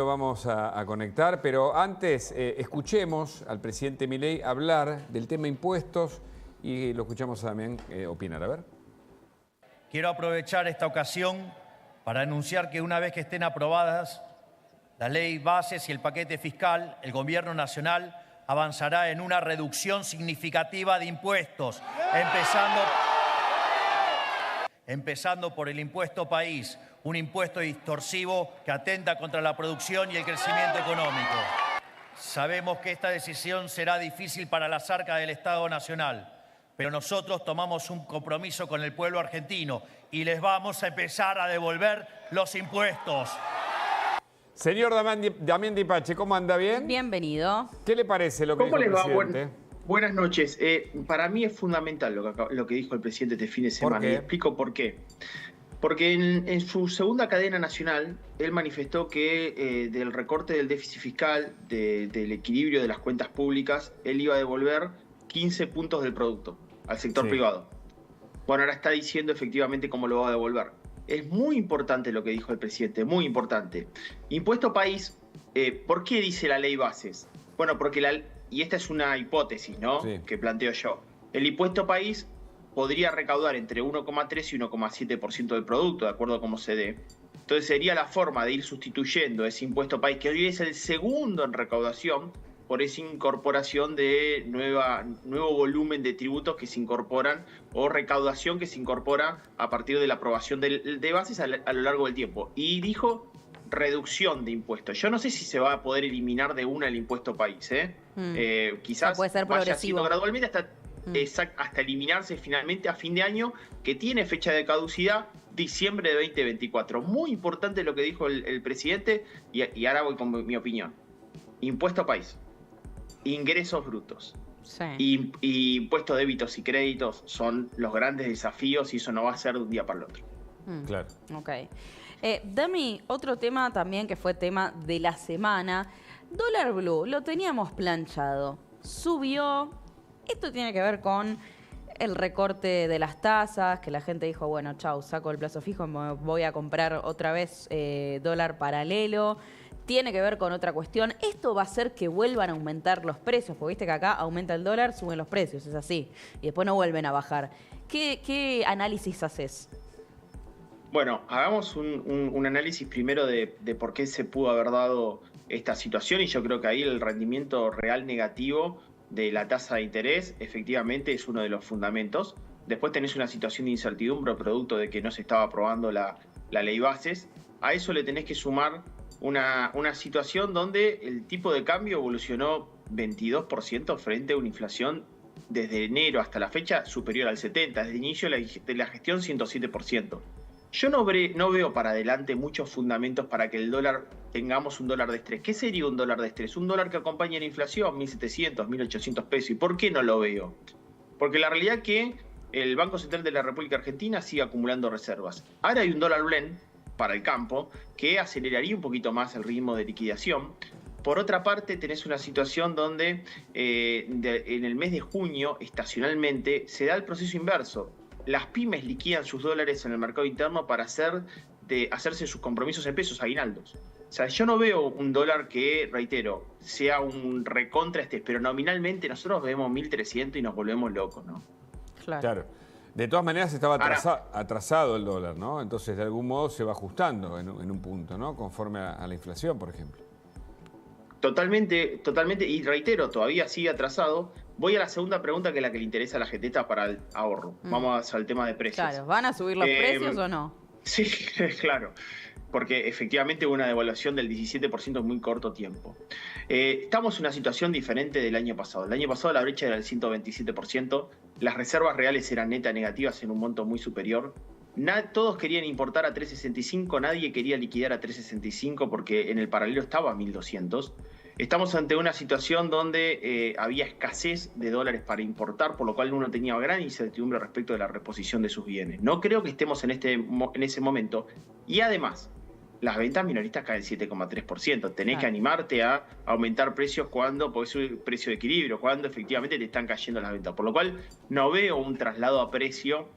Lo vamos a conectar, pero antes escuchemos al presidente Milei hablar del tema impuestos y lo escuchamos también opinar. A ver. Quiero aprovechar esta ocasión para anunciar que una vez que estén aprobadas la ley bases y el paquete fiscal, el Gobierno Nacional avanzará en una reducción significativa de impuestos, empezando por el impuesto país, un impuesto distorsivo que atenta contra la producción y el crecimiento económico. Sabemos que esta decisión será difícil para las arcas del Estado Nacional, pero nosotros tomamos un compromiso con el pueblo argentino y les vamos a empezar a devolver los impuestos. Señor Damián Di Pace, ¿cómo anda? ¿Bien? Bienvenido. ¿Qué le parece lo que dijo el presidente? Buenas noches. Para mí es fundamental lo que dijo el presidente este fin de semana. Y explico por qué. Porque en su segunda cadena nacional, él manifestó que del recorte del déficit fiscal, del equilibrio de las cuentas públicas, él iba a devolver 15 puntos del producto al sector privado. Bueno, ahora está diciendo efectivamente cómo lo va a devolver. Es muy importante lo que dijo el presidente, muy importante. Impuesto país, ¿por qué dice la ley bases? Bueno, porque y esta es una hipótesis, ¿no? Sí. Que planteo yo. El impuesto país podría recaudar entre 1,3 y 1,7% del producto, de acuerdo a cómo se dé. Entonces sería la forma de ir sustituyendo ese impuesto país, que hoy es el segundo en recaudación, por esa incorporación de nuevo volumen de tributos que se incorporan o recaudación que se incorpora a partir de la aprobación de bases a lo largo del tiempo. Y dijo reducción de impuestos. Yo no sé si se va a poder eliminar de una el impuesto país. Quizás puede ser vaya siendo gradualmente hasta eliminarse finalmente a fin de año, que tiene fecha de caducidad diciembre de 2024. Muy importante lo que dijo el presidente y ahora voy con mi opinión. Impuesto país. Ingresos brutos y impuestos débitos y créditos son los grandes desafíos y eso no va a ser de un día para el otro. Claro. Ok. Dami, otro tema también que fue tema de la semana. Dólar blue, lo teníamos planchado. Subió. Esto tiene que ver con el recorte de las tasas, que la gente dijo, bueno, chau, saco el plazo fijo, me voy a comprar otra vez dólar paralelo. Tiene que ver con otra cuestión. Esto va a hacer que vuelvan a aumentar los precios, porque viste que acá aumenta el dólar, suben los precios, es así. Y después no vuelven a bajar. ¿Qué análisis haces? Bueno, hagamos un análisis primero de por qué se pudo haber dado esta situación y yo creo que ahí el rendimiento real negativo de la tasa de interés efectivamente es uno de los fundamentos. Después tenés una situación de incertidumbre producto de que no se estaba aprobando la ley bases. A eso le tenés que sumar una situación donde el tipo de cambio evolucionó 22% frente a una inflación desde enero hasta la fecha superior al 70%, desde el inicio de la gestión 107%. Yo no veo para adelante muchos fundamentos para que el dólar tengamos un dólar de estrés. ¿Qué sería un dólar de estrés? Un dólar que acompañe la inflación, 1.700, 1.800 pesos. ¿Y por qué no lo veo? Porque la realidad es que el Banco Central de la República Argentina sigue acumulando reservas. Ahora hay un dólar blend para el campo que aceleraría un poquito más el ritmo de liquidación. Por otra parte, tenés una situación donde en el mes de junio, estacionalmente, se da el proceso inverso. Las pymes liquidan sus dólares en el mercado interno para hacerse sus compromisos en pesos, aguinaldos. O sea, yo no veo un dólar que, reitero, sea un recontra pero nominalmente nosotros vemos 1.300 y nos volvemos locos, ¿no? Claro. De todas maneras estaba atrasado el dólar, ¿no? Entonces, de algún modo se va ajustando en un punto, ¿no? Conforme a la inflación, por ejemplo. Totalmente, y reitero, todavía sigue atrasado. Voy a la segunda pregunta, que es la que le interesa a la gente, está para el ahorro. Vamos al tema de precios. Claro, ¿van a subir los precios o no? Sí, claro, porque efectivamente hubo una devaluación del 17% en muy corto tiempo. Estamos en una situación diferente del año pasado. El año pasado la brecha era del 127%, las reservas reales eran neta negativas en un monto muy superior. Todos querían importar a 3.65, nadie quería liquidar a 3.65 porque en el paralelo estaba a 1.200. Estamos ante una situación donde había escasez de dólares para importar, por lo cual uno tenía gran incertidumbre respecto de la reposición de sus bienes. No creo que estemos en ese momento. Y además, las ventas minoristas caen 7,3%. Tenés que animarte a aumentar precios porque es un precio de equilibrio, cuando efectivamente te están cayendo las ventas. Por lo cual, no veo un traslado a precio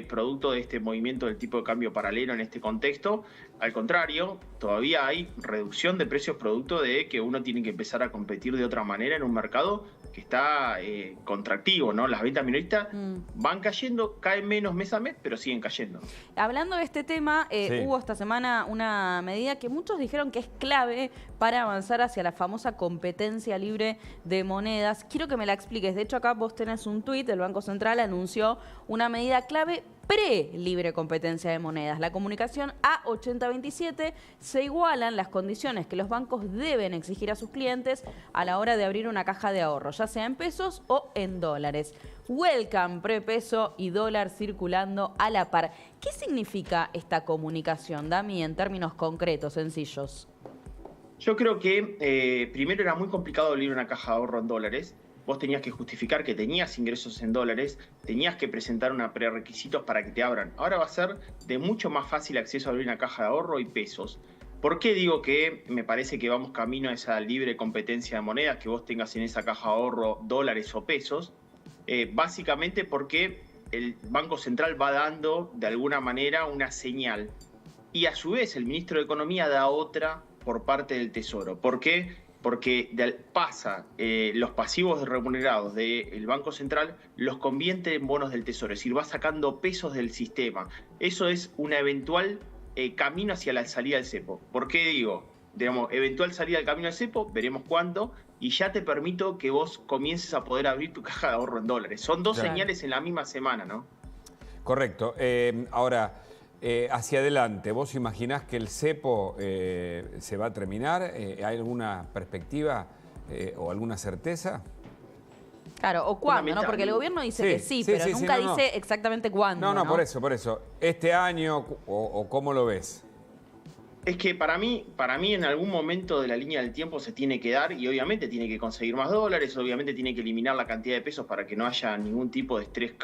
producto de este movimiento del tipo de cambio paralelo en este contexto. Al contrario, todavía hay reducción de precios producto de que uno tiene que empezar a competir de otra manera en un mercado que está contractivo, ¿no? Las ventas minoristas van cayendo, caen menos mes a mes, pero siguen cayendo. Hablando de este tema, hubo esta semana una medida que muchos dijeron que es clave para avanzar hacia la famosa competencia libre de monedas. Quiero que me la expliques. De hecho, acá vos tenés un tuit, el Banco Central anunció una medida clave pre-libre competencia de monedas. La comunicación A8027 se igualan las condiciones que los bancos deben exigir a sus clientes a la hora de abrir una caja de ahorro, ya sea en pesos o en dólares. Welcome, prepeso y dólar circulando a la par. ¿Qué significa esta comunicación, Dami, en términos concretos, sencillos? Yo creo que primero era muy complicado abrir una caja de ahorro en dólares. Vos tenías que justificar que tenías ingresos en dólares, tenías que presentar una prerequisitos para que te abran. Ahora va a ser de mucho más fácil acceso a abrir una caja de ahorro y pesos. ¿Por qué digo que me parece que vamos camino a esa libre competencia de monedas, que vos tengas en esa caja de ahorro dólares o pesos? Básicamente porque el Banco Central va dando de alguna manera una señal y a su vez el ministro de Economía da otra por parte del Tesoro. ¿Por qué? Porque pasa los pasivos remunerados del Banco Central, los convierte en bonos del Tesoro, es decir, va sacando pesos del sistema. Eso es una eventual camino hacia la salida del cepo. ¿Por qué digo? Digamos, eventual salida del camino del cepo, veremos cuándo, y ya te permito que vos comiences a poder abrir tu caja de ahorro en dólares. Son dos señales en la misma semana, ¿no? Correcto. Ahora, hacia adelante, ¿vos imaginás que el cepo se va a terminar? ¿Hay alguna perspectiva o alguna certeza? Claro, o cuándo, ¿no? Porque el gobierno dice que sí, pero nunca dice exactamente cuándo. No, por eso. ¿Este año o cómo lo ves? Es que para mí en algún momento de la línea del tiempo se tiene que dar y obviamente tiene que conseguir más dólares, obviamente tiene que eliminar la cantidad de pesos para que no haya ningún tipo de estrés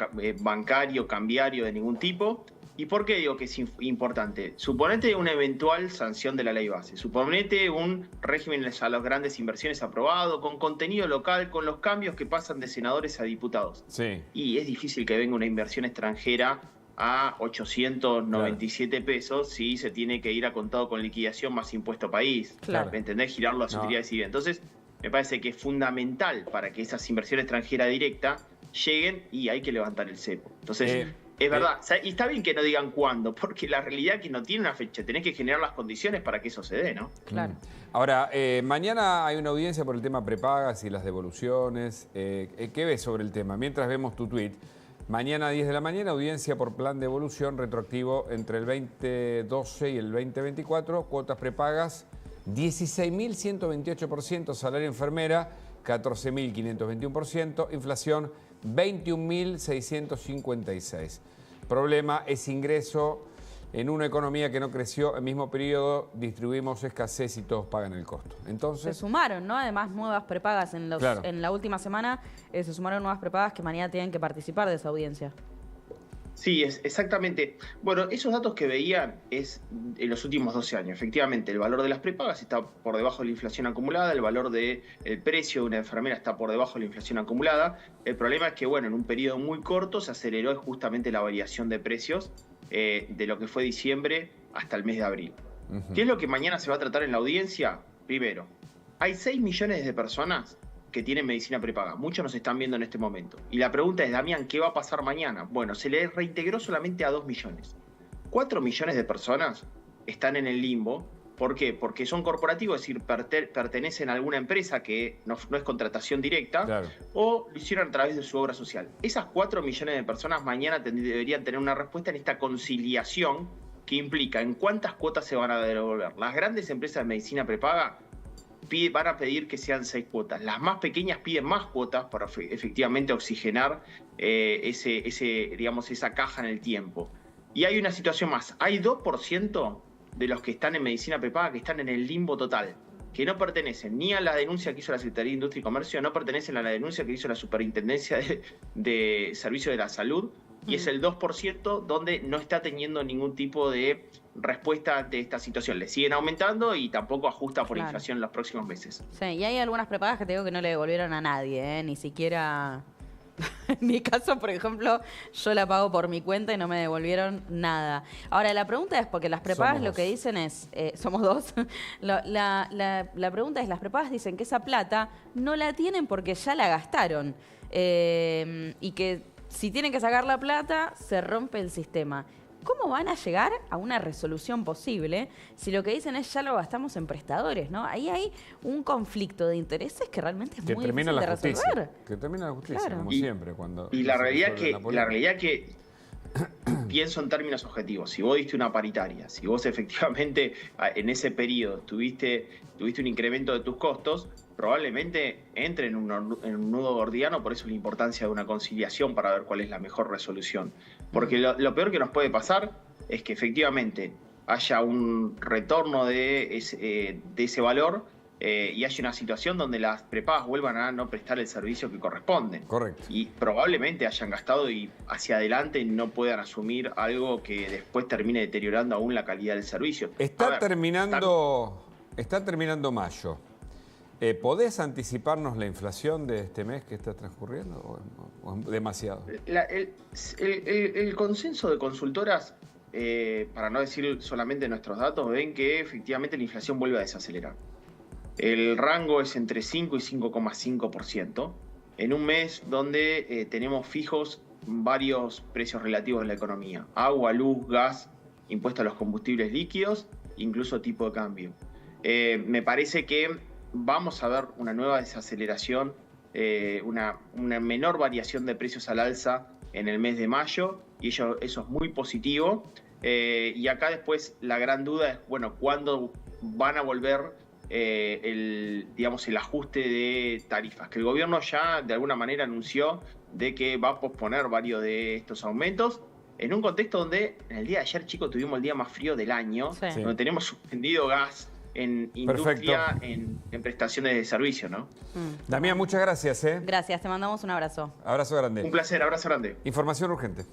bancario, cambiario de ningún tipo. ¿Y por qué digo que es importante? Suponete una eventual sanción de la ley base, suponete un régimen a las grandes inversiones aprobado, con contenido local, con los cambios que pasan de senadores a diputados. Sí. Y es difícil que venga una inversión extranjera a 897 pesos si se tiene que ir a contado con liquidación más impuesto país. Claro. ¿Me entendés? Girarlo a su utilidades y bien. Entonces, me parece que es fundamental para que esas inversiones extranjeras directas lleguen y hay que levantar el cepo. Entonces, es verdad. Y está bien que no digan cuándo, porque la realidad es que no tiene una fecha. Tenés que generar las condiciones para que eso se dé, ¿no? Claro. Ahora, mañana hay una audiencia por el tema prepagas y las devoluciones. ¿Qué ves sobre el tema? Mientras vemos tu tuit. Mañana a 10 de la mañana, audiencia por plan de evolución retroactivo entre el 2012 y el 2024. Cuotas prepagas, 16.128%. Salario enfermera, 14.521%. Inflación, 21.656. Problema es ingreso en una economía que no creció. En mismo periodo distribuimos escasez y todos pagan el costo. Entonces se sumaron, ¿no? Además, nuevas prepagas en la última semana. Se sumaron nuevas prepagas que mañana tienen que participar de esa audiencia. Sí, exactamente. Bueno, esos datos que veían es en los últimos 12 años. Efectivamente, el valor de las prepagas está por debajo de la inflación acumulada, el valor del precio de una enfermera está por debajo de la inflación acumulada. El problema es que, bueno, en un periodo muy corto se aceleró justamente la variación de precios de lo que fue diciembre hasta el mes de abril. ¿Qué es lo que mañana se va a tratar en la audiencia? Primero, hay 6 millones de personas que tienen medicina prepaga. Muchos nos están viendo en este momento. Y la pregunta es, Damián, ¿qué va a pasar mañana? Bueno, se le reintegró solamente a 2 millones. 4 millones de personas están en el limbo. ¿Por qué? Porque son corporativos, es decir, pertenecen a alguna empresa que no es contratación directa, o lo hicieron a través de su obra social. Esas 4 millones de personas mañana deberían tener una respuesta en esta conciliación que implica en cuántas cuotas se van a devolver. Las grandes empresas de medicina prepaga van a pedir que sean 6 cuotas. Las más pequeñas piden más cuotas para efectivamente oxigenar esa caja en el tiempo. Y hay una situación más. Hay 2% de los que están en medicina prepaga que están en el limbo total, que no pertenecen ni a la denuncia que hizo la Secretaría de Industria y Comercio, no pertenecen a la denuncia que hizo la Superintendencia de Servicios de la Salud, y es el 2% donde no está teniendo ningún tipo de respuesta ante esta situación. Le siguen aumentando y tampoco ajusta por inflación en los próximos meses. Sí, y hay algunas prepagas que te digo que no le devolvieron a nadie, ni siquiera En mi caso, por ejemplo, yo la pago por mi cuenta y no me devolvieron nada. Ahora, la pregunta es, porque las prepagas lo que dicen es, somos dos, la pregunta es, las prepagas dicen que esa plata no la tienen porque ya la gastaron y que si tienen que sacar la plata, se rompe el sistema. ¿Cómo van a llegar a una resolución posible si lo que dicen es ya lo gastamos en prestadores, ¿no? Ahí hay un conflicto de intereses que realmente es muy difícil de resolver. Que termina la justicia, Claro. como siempre. Y la realidad que pienso en términos objetivos. Si vos diste una paritaria, si vos efectivamente en ese periodo tuviste un incremento de tus costos, probablemente entre en un nudo gordiano, por eso la importancia de una conciliación para ver cuál es la mejor resolución. Porque lo peor que nos puede pasar es que efectivamente haya un retorno de ese valor y haya una situación donde las prepagas vuelvan a no prestar el servicio que corresponde. Correcto. Y probablemente hayan gastado y hacia adelante no puedan asumir algo que después termine deteriorando aún la calidad del servicio. Está terminando mayo. ¿Podés anticiparnos la inflación de este mes que está transcurriendo o demasiado? El consenso de consultoras, para no decir solamente nuestros datos, ven que efectivamente la inflación vuelve a desacelerar. El rango es entre 5 y 5,5%, en un mes donde tenemos fijos varios precios relativos de la economía. Agua, luz, gas, impuesto a los combustibles líquidos, incluso tipo de cambio. Me parece que vamos a ver una nueva desaceleración, una menor variación de precios al alza en el mes de mayo, y eso es muy positivo. Y acá después la gran duda es, bueno, ¿cuándo van a volver el ajuste de tarifas? Que el gobierno ya de alguna manera anunció de que va a posponer varios de estos aumentos, en un contexto donde en el día de ayer, chicos, tuvimos el día más frío del año, donde tenemos suspendido gas en industria, en prestaciones de servicio, ¿no? Damián, muchas gracias. Gracias, te mandamos un abrazo. Abrazo grande. Un placer, abrazo grande. Información urgente.